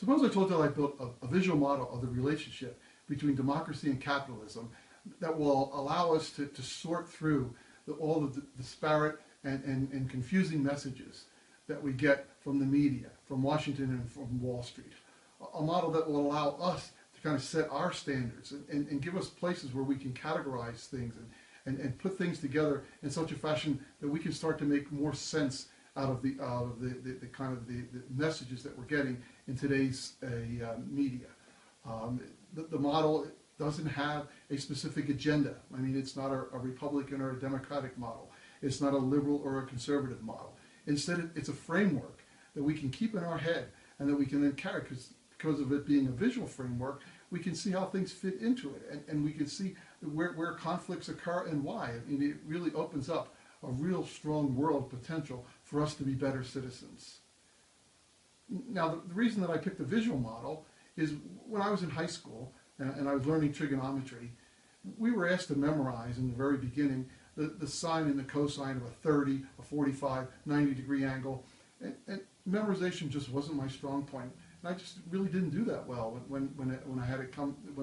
Suppose I told you I built a visual model of the relationship between democracy and capitalism that will allow us to sort through all of the disparate and confusing messages that we get from the media, from Washington and from Wall Street. A model that will allow us to kind of set our standards and give us places where we can categorize things and put things together in such a fashion that we can start to make more sense out of the kind of the messages that we're getting in today's media. The model doesn't have a specific agenda. I mean, it's not a Republican or a Democratic model. It's not a liberal or a conservative model. Instead, it's a framework that we can keep in our head and that we can then carry, because of it being a visual framework, we can see how things fit into it, and we can see where conflicts occur and why. I mean, it really opens up a real strong world potential for us to be better citizens. Now, the reason that I picked the visual model is when I was in high school and I was learning trigonometry, we were asked to memorize in the very beginning the sine and the cosine of a 30, a 45, 90-degree angle, and memorization just wasn't my strong point. And I just really didn't do that well when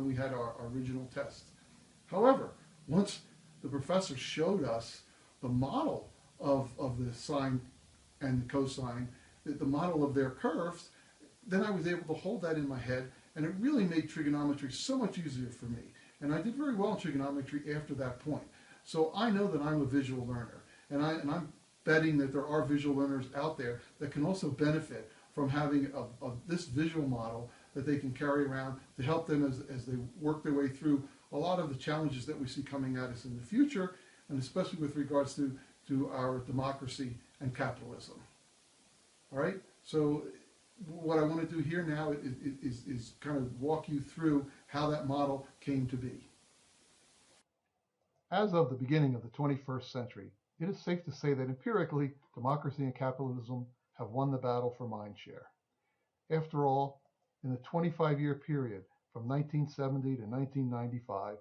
we had our original test. However, once the professor showed us the model of the sine and the cosine, the model of their curves, then I was able to hold that in my head, and it really made trigonometry so much easier for me. And I did very well in trigonometry after that point. So I know that I'm a visual learner, and I'm betting that there are visual learners out there that can also benefit from having this visual model that they can carry around to help them as they work their way through a lot of the challenges that we see coming at us in the future, and especially with regards to our democracy and capitalism. All right? So what I want to do here now is kind of walk you through how that model came to be. As of the beginning of the 21st century, it is safe to say that empirically, democracy and capitalism have won the battle for mind share. After all, in the 25-year period from 1970 to 1995,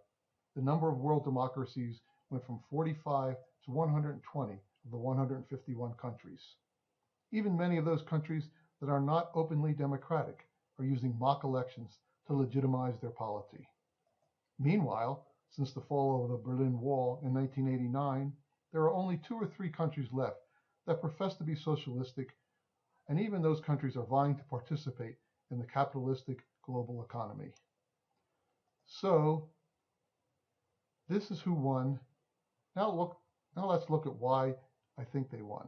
the number of world democracies went from 45 to 120 of the 151 countries. Even many of those countries that are not openly democratic are using mock elections to legitimize their polity. Meanwhile, since the fall of the Berlin Wall in 1989, there are only 2 or 3 countries left that profess to be socialistic, and even those countries are vying to participate in the capitalistic global economy. So, this is who won. Now let's look at why I think they won.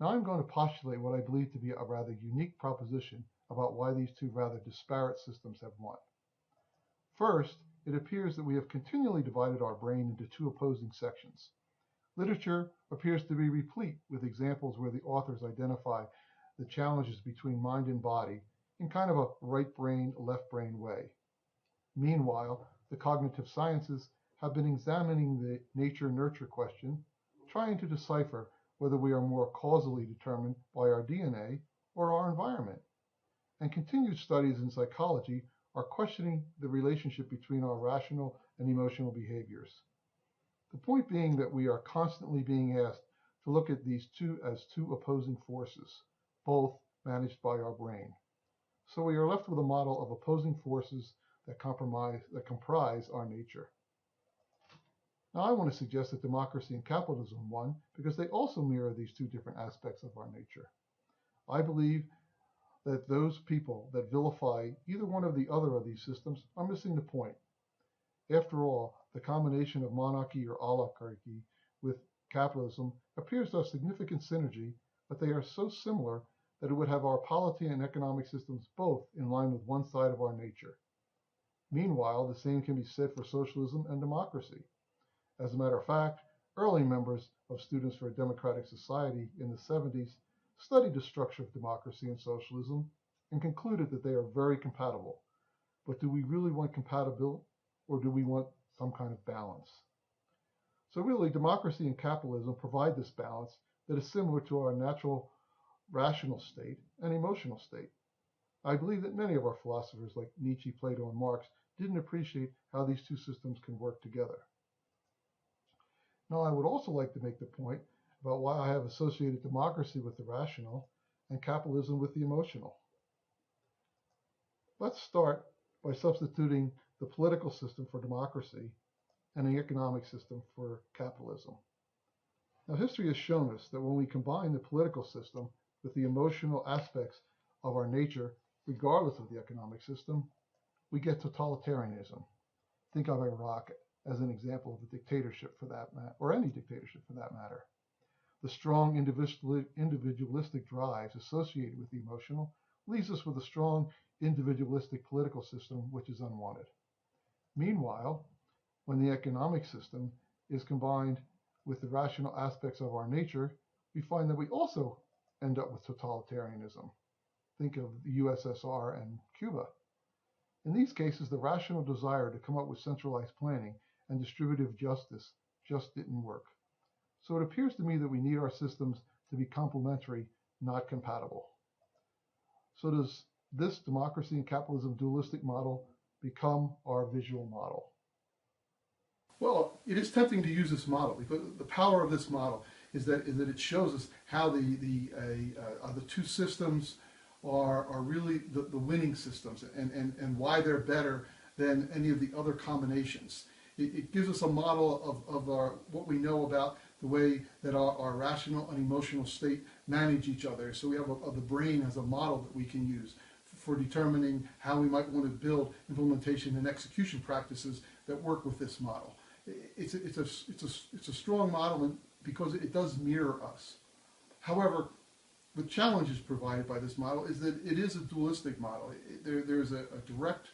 Now I'm going to postulate what I believe to be a rather unique proposition about why these two rather disparate systems have won. First, it appears that we have continually divided our brain into 2 opposing sections. Literature appears to be replete with examples where the authors identify the challenges between mind and body in kind of a right brain, left brain way. Meanwhile, the cognitive sciences have been examining the nature-nurture question, trying to decipher whether we are more causally determined by our DNA or our environment. And continued studies in psychology are questioning the relationship between our rational and emotional behaviors. The point being that we are constantly being asked to look at these two as 2 opposing forces, both managed by our brain. So we are left with a model of opposing forces that comprise our nature. Now I want to suggest that democracy and capitalism won because they also mirror these 2 different aspects of our nature. I believe that those people that vilify either one or the other of these systems are missing the point. After all, the combination of monarchy or oligarchy with capitalism appears to have significant synergy, but they are so similar that it would have our polity and economic systems both in line with one side of our nature. Meanwhile, the same can be said for socialism and democracy. As a matter of fact, early members of Students for a Democratic Society in the 70s studied the structure of democracy and socialism and concluded that they are very compatible. But do we really want compatibility, or do we want some kind of balance? So really, democracy and capitalism provide this balance that is similar to our natural rational state and emotional state. I believe that many of our philosophers like Nietzsche, Plato, and Marx didn't appreciate how these 2 systems can work together. Now, I would also like to make the point about why I have associated democracy with the rational and capitalism with the emotional. Let's start by substituting the political system for democracy and the economic system for capitalism. Now, history has shown us that when we combine the political system with the emotional aspects of our nature, regardless of the economic system, we get totalitarianism. Think of Iraq as an example of a dictatorship for that matter, or any dictatorship for that matter. The strong individualistic drives associated with the emotional leaves us with a strong individualistic political system, which is unwanted. Meanwhile, when the economic system is combined with the rational aspects of our nature, we find that we also end up with totalitarianism. Think of the USSR and Cuba. In these cases, the rational desire to come up with centralized planning and distributive justice just didn't work. So it appears to me that we need our systems to be complementary, not compatible. So does this democracy and capitalism dualistic model become our visual model? Well, it is tempting to use this model because the power of this model is that it shows us how the two systems are really the winning systems and why they're better than any of the other combinations. It gives us a model of what we know about the way that our rational and emotional state manage each other. So we have the brain as a model that we can use for determining how we might want to build implementation and execution practices that work with this model. It's a strong model because it does mirror us. However, the challenges provided by this model is that it is a dualistic model. There's a direct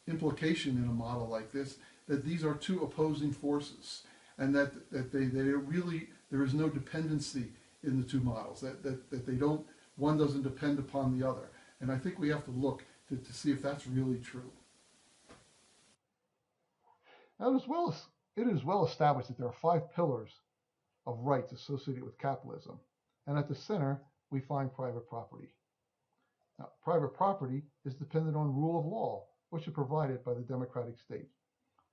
implication in a model like this that these are two opposing forces, and that they really, there is no dependency in the two models, that they don't, one doesn't depend upon the other. And I think we have to look to see if that's really true. Now, it is well established that there are 5 pillars of rights associated with capitalism, and at the center we find private property. Now, private property is dependent on rule of law, which is provided by the democratic state.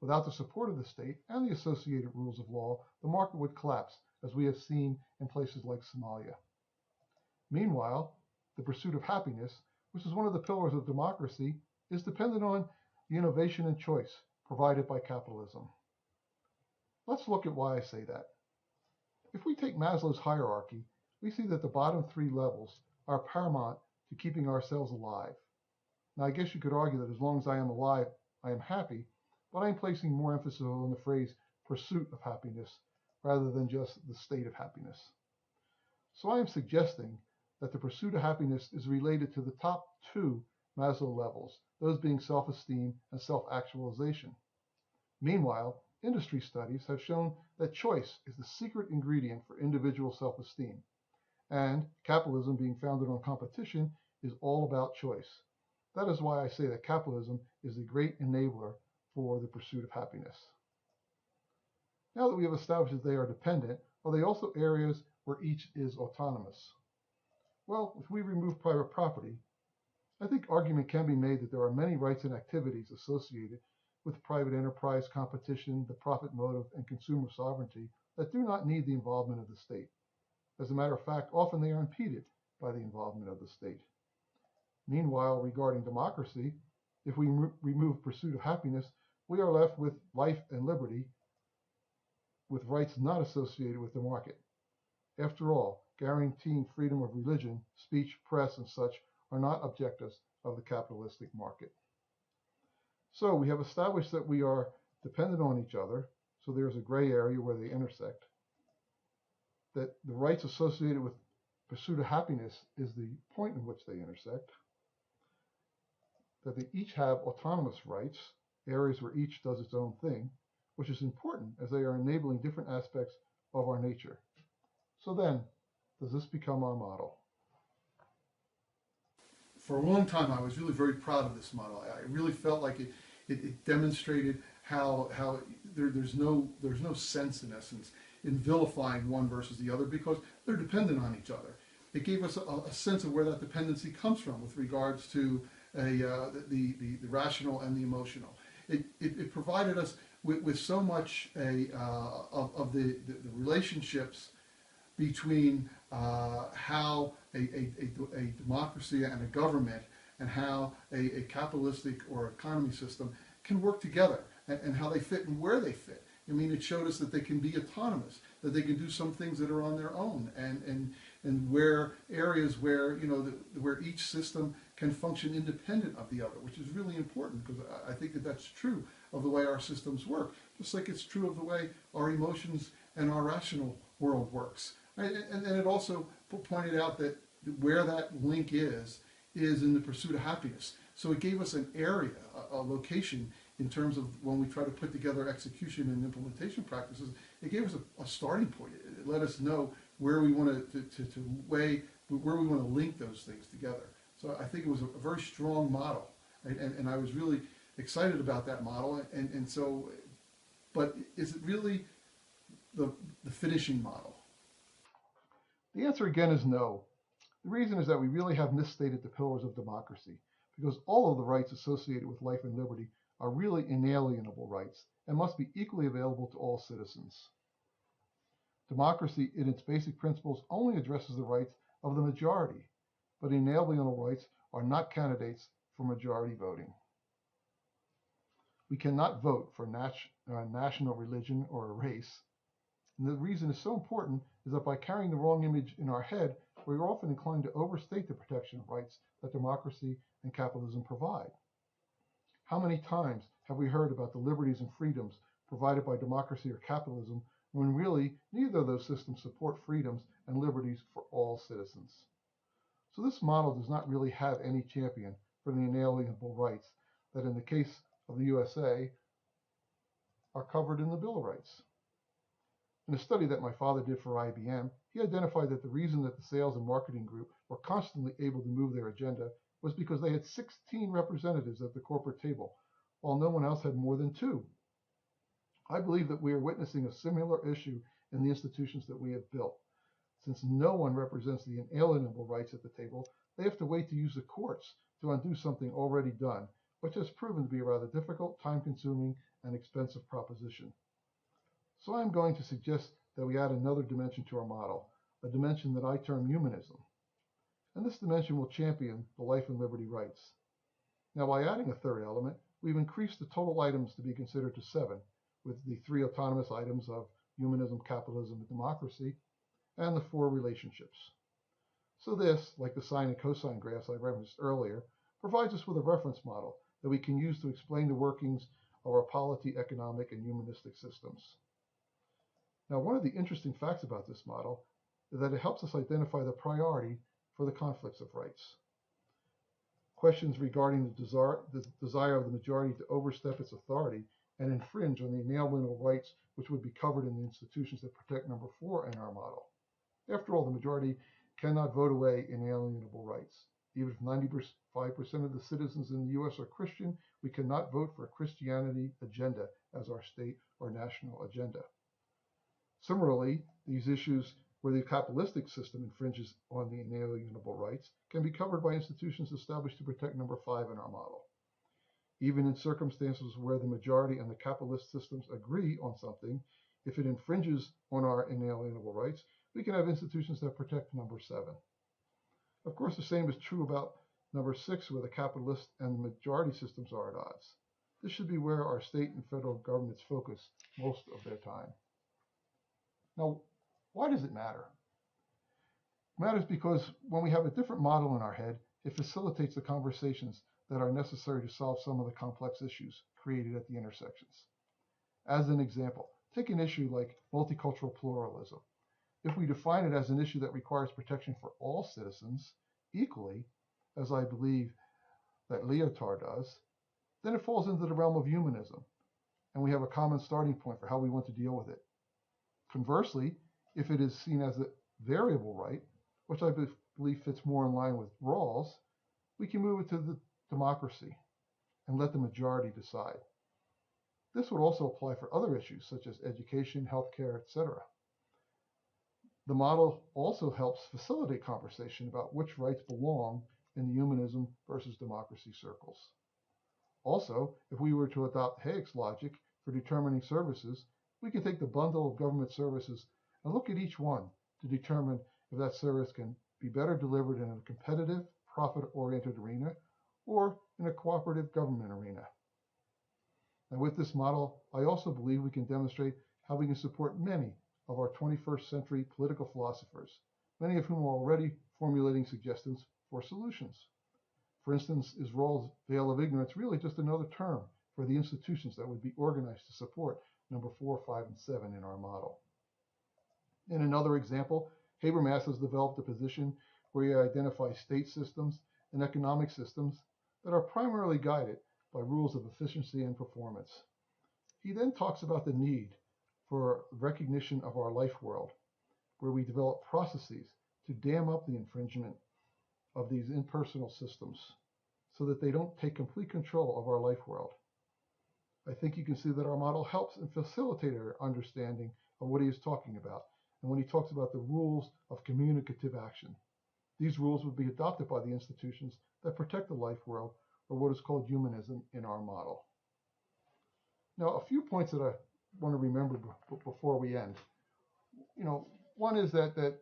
Without the support of the state and the associated rules of law, the market would collapse, as we have seen in places like Somalia. Meanwhile, the pursuit of happiness, which is one of the pillars of democracy, is dependent on the innovation and choice provided by capitalism. Let's look at why I say that. If we take Maslow's hierarchy, we see that the bottom 3 levels are paramount to keeping ourselves alive. Now, I guess you could argue that as long as I am alive, I am happy, but I'm placing more emphasis on the phrase pursuit of happiness rather than just the state of happiness. So I am suggesting that the pursuit of happiness is related to the top 2 Maslow levels, those being self-esteem and self-actualization. Meanwhile, industry studies have shown that choice is the secret ingredient for individual self-esteem, and capitalism, being founded on competition, is all about choice. That is why I say that capitalism is the great enabler for the pursuit of happiness. Now that we have established that they are dependent, are they also areas where each is autonomous? Well, if we remove private property, I think argument can be made that there are many rights and activities associated with private enterprise, competition, the profit motive, and consumer sovereignty that do not need the involvement of the state. As a matter of fact, often they are impeded by the involvement of the state. Meanwhile, regarding democracy, if we remove pursuit of happiness, we are left with life and liberty, with rights not associated with the market. After all, guaranteeing freedom of religion, speech, press, and such are not objectives of the capitalistic market. So we have established that we are dependent on each other, so there's a gray area where they intersect, that the rights associated with pursuit of happiness is the point in which they intersect, that they each have autonomous rights, areas where each does its own thing, which is important as they are enabling different aspects of our nature. So then, does this become our model? For a long time, I was really very proud of this model. I really felt like it demonstrated how there's no sense, in essence, in vilifying one versus the other because they're dependent on each other. It gave us a sense of where that dependency comes from with regards to the rational and the emotional. It provided us with so much of the relationships between how a democracy and a government and how a capitalistic or economy system can work together, and how they fit and where they fit. I mean, it showed us that they can be autonomous, that they can do some things that are on their own, and where areas where, you know, where each system can function independent of the other, which is really important, because I think that that's true of the way our systems work, just like it's true of the way our emotions and our rational world works. And then it also pointed out that where that link is in the pursuit of happiness. So it gave us an area, a location, in terms of when we try to put together execution and implementation practices. It gave us a starting point. It let us know where we want to weigh, where we want to link those things together. So I think it was a very strong model, right? And I was really excited about that model. And so, but is it really the finishing model? The answer again is no. The reason is that we really have misstated the pillars of democracy, because all of the rights associated with life and liberty are really inalienable rights and must be equally available to all citizens. Democracy, in its basic principles, only addresses the rights of the majority, but inalienable rights are not candidates for majority voting. We cannot vote for national religion or a race, and the reason is so important is that by carrying the wrong image in our head, we are often inclined to overstate the protection of rights that democracy and capitalism provide. How many times have we heard about the liberties and freedoms provided by democracy or capitalism, when really neither of those systems support freedoms and liberties for all citizens? So this model does not really have any champion for the inalienable rights that, in the case of the USA, are covered in the Bill of Rights. In a study that my father did for IBM, he identified that the reason that the sales and marketing group were constantly able to move their agenda was because they had 16 representatives at the corporate table, while no one else had more than 2. I believe that we are witnessing a similar issue in the institutions that we have built. Since no one represents the inalienable rights at the table, they have to wait to use the courts to undo something already done, which has proven to be a rather difficult, time-consuming, and expensive proposition. So I'm going to suggest that we add another dimension to our model, a dimension that I term humanism. And this dimension will champion the life and liberty rights. Now, by adding a third element, we've increased the total items to be considered to 7, with the 3 autonomous items of humanism, capitalism, and democracy, and the 4 relationships. So this, like the sine and cosine graphs I referenced earlier, provides us with a reference model that we can use to explain the workings of our polity, economic, and humanistic systems. Now, one of the interesting facts about this model is that it helps us identify the priority for the conflicts of rights. Questions regarding the desire of the majority to overstep its authority and infringe on the inalienable rights which would be covered in the institutions that protect number 4 in our model. After all, the majority cannot vote away inalienable rights. Even if 95% of the citizens in the U.S. are Christian, we cannot vote for a Christianity agenda as our state or national agenda. Similarly, these issues where the capitalistic system infringes on the inalienable rights can be covered by institutions established to protect number 5 in our model. Even in circumstances where the majority and the capitalist systems agree on something, if it infringes on our inalienable rights, we can have institutions that protect number 7. Of course, the same is true about number 6, where the capitalist and the majority systems are at odds. This should be where our state and federal governments focus most of their time. Now, why does it matter? It matters because when we have a different model in our head, it facilitates the conversations that are necessary to solve some of the complex issues created at the intersections. As an example, take an issue like multicultural pluralism. If we define it as an issue that requires protection for all citizens equally, as I believe that Lyotard does, then it falls into the realm of humanism, and we have a common starting point for how we want to deal with it. Conversely, if it is seen as a variable right, which I believe fits more in line with Rawls, we can move it to the democracy and let the majority decide. This would also apply for other issues such as education, healthcare, etc. The model also helps facilitate conversation about which rights belong in the humanism versus democracy circles. Also, if we were to adopt Hayek's logic for determining services, we can take the bundle of government services and look at each one to determine if that service can be better delivered in a competitive, profit-oriented arena, or in a cooperative government arena. And with this model, I also believe we can demonstrate how we can support many of our 21st century political philosophers, many of whom are already formulating suggestions for solutions. For instance, is Rawls' veil of ignorance really just another term for the institutions that would be organized to support number 4, 5, and 7 in our model? In another example, Habermas has developed a position where he identifies state systems and economic systems that are primarily guided by rules of efficiency and performance. He then talks about the need for recognition of our life world, where we develop processes to dam up the infringement of these impersonal systems so that they don't take complete control of our life world. I think you can see that our model helps and facilitates our understanding of what he is talking about, and when he talks about the rules of communicative action. These rules would be adopted by the institutions that protect the life world, or what is called humanism in our model. Now, a few points that I want to remember before we end. One is that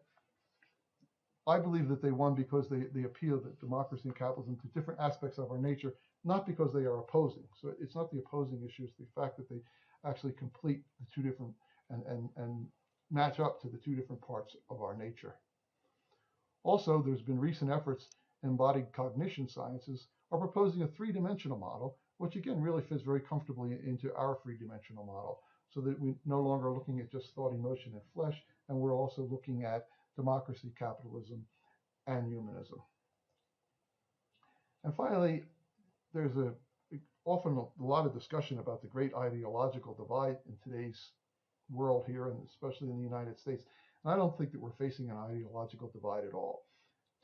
I believe that they won because they appeal to democracy and capitalism to different aspects of our nature, not because they are opposing. So it's not the opposing issue, it's the fact that they actually complete the two different and match up to the two different parts of our nature. Also, there's been recent efforts in embodied cognition sciences are proposing a three-dimensional model, which again really fits very comfortably into our three-dimensional model, so that we're no longer looking at just thought, emotion, and flesh, and we're also looking at democracy, capitalism, and humanism. And finally, there's often a lot of discussion about the great ideological divide in today's world here, and especially in the United States. And I don't think that we're facing an ideological divide at all.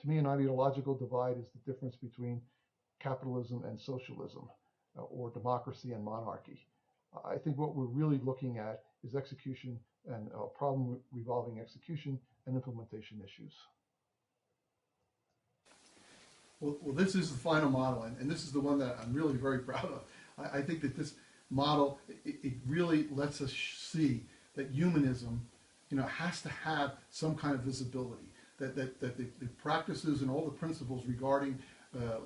To me, an ideological divide is the difference between capitalism and socialism, or democracy and monarchy. I think what we're really looking at is execution and a problem revolving execution and implementation issues. Well, this is the final model, and this is the one that I'm really very proud of. I think that this model, it really lets us see that humanism, has to have some kind of visibility, that the practices and all the principles regarding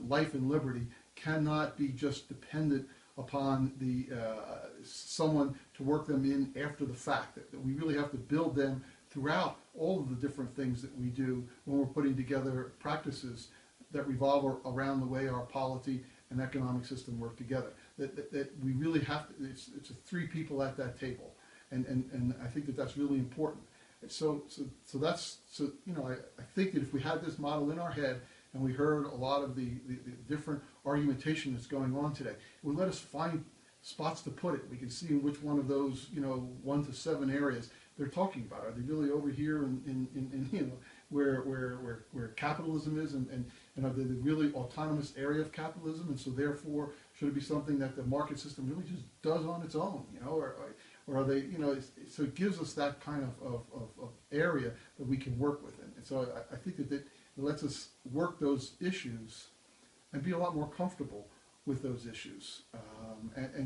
life and liberty cannot be just dependent upon someone to work them in after the fact, that we really have to build them throughout all of the different things that we do when we're putting together practices that revolve around the way our polity and economic system work together. That we really have to, it's three people at that table, and I think that that's really important. So I think that if we had this model in our head and we heard a lot of the different argumentation that's going on today, it would let us find spots to put it. We can see in which one of those 1 to 7 areas they're talking about. Are they really over here in where capitalism is, and are they the really autonomous area of capitalism, and so therefore should it be something that the market system really just does on its own, or are they, so it gives us that kind of area that we can work with. And so I think that it lets us work those issues and be a lot more comfortable with those issues.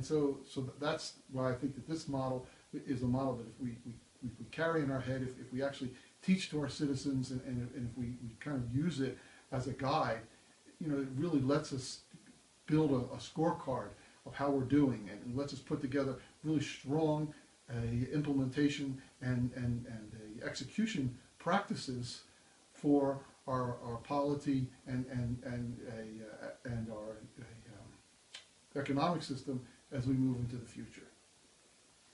So that's why I think that this model is a model that if we carry in our head, if we actually teach to our citizens, and if we kind of use it as a guide, it really lets us build a scorecard of how we're doing, and lets us put together really strong implementation and execution practices for our polity and our economic system as we move into the future.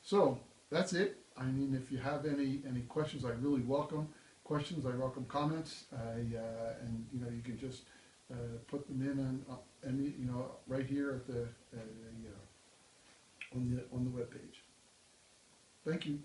So that's it. I mean, if you have any questions, I really welcome questions. I welcome comments. And you can just put them in right here at on the web page. Thank you.